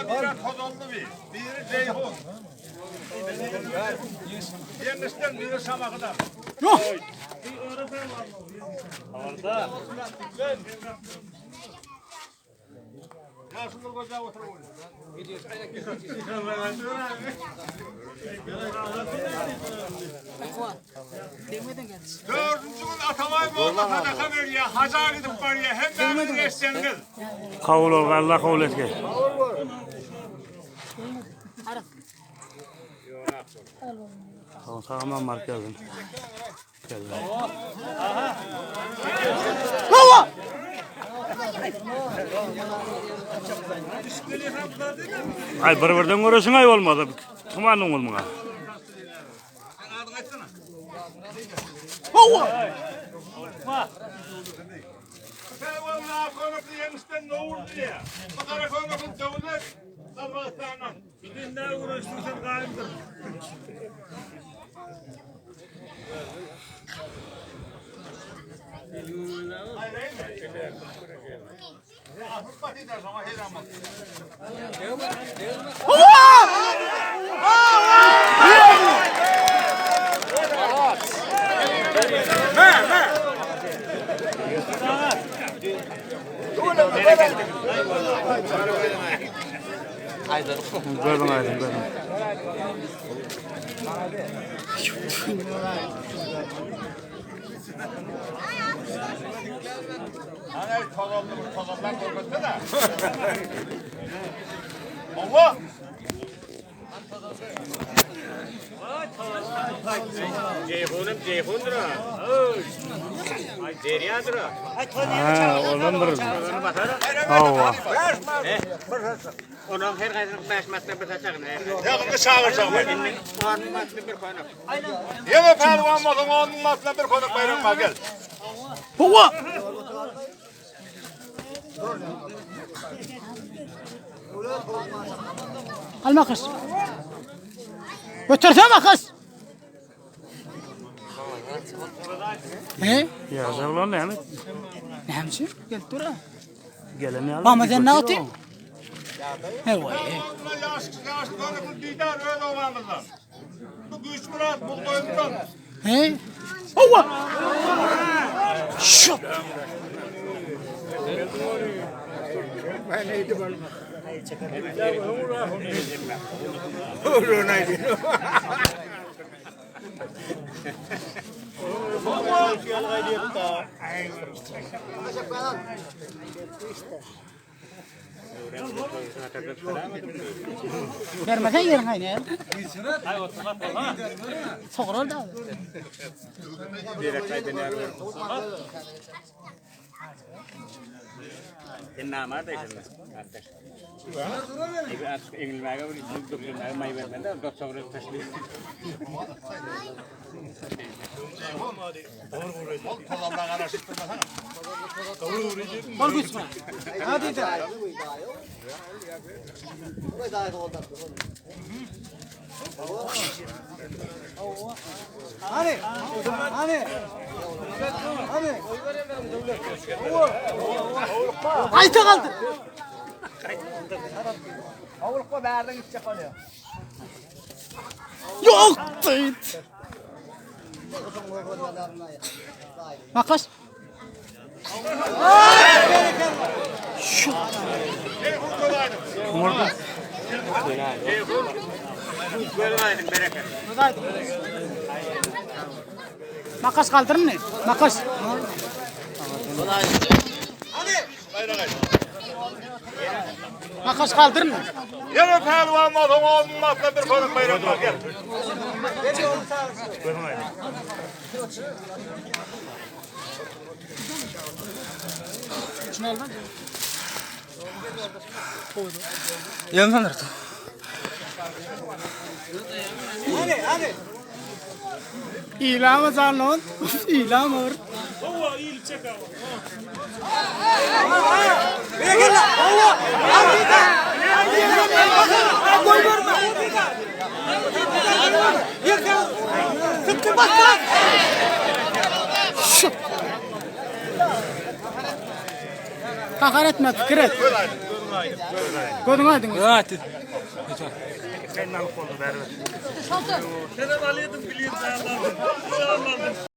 Biri tozonlu biri Ceyhun. Yenişten biri Şamakı'dan. Yok. Orada. Yaşlı koca oturuyor. Dördüncü gün Atamay Moğol'a sadaka veriyor. Hacı'a gidip varıyor. Hem beni geçseniz. Kavul ol, Allah kavul etke. Tamam mark yazın. Baba. Ay bir-birden görürsün ay olmadı. Tumanın olmağa. Baba. Sen vallahi konuklu yemişten ne olur diye. Bakara konuklu devlet. Sabahtanım. Bir daha uğraştıysan gayimdir. Gördüm aydın, gördüm. Hani tozondan korkuttu da. Allah! Ceyhundur ha. Ay Deryadır ha. Ha, olandır. Allah. Onun her gayrı 5 metre bir saçağına. Yakında çağıracağım ben. 10 metre bir koynak. Yeme pehlivan olsun 10 metre bir konuk bayramına gel. Baba. Al makas. Götürsene makas. He? Yazar lan yani. Ne hemşir? Gel dur ha. Geleni al. Mama sen ne yaptın? He vay. Yaş konuklu didar öyle olanlardan. Bu güç murat bu koyundan. He? Baba. Şu. Vermesen yerin aynı. Soğur orada. Direkt kaydını yarıyor. Sen namar da işte. İngilizce bir doktorlar may vermeden doktor taşlı. Tozondan araştırmasana. Bol güçme. Hadi de. Hani? Hani? Hani? Ayta kaldı. Avrupa berden gidecek oluyor. Yok. Tıt. Makas. Şu. Kumurda. Görmeydin bereket. Makas kaldırın ne? Makas. Makas kaldırın mı? Yeme pehlivan olsun 10 metre bir konuk bayramına gel. Şunu al lan. Yandan nerede? İlamı zanlon. İlamı. Kakar etme, fikir et. Gözün aydın. Evet. Sen alıp oldu beraber. Sen alıyordun biliyorsun.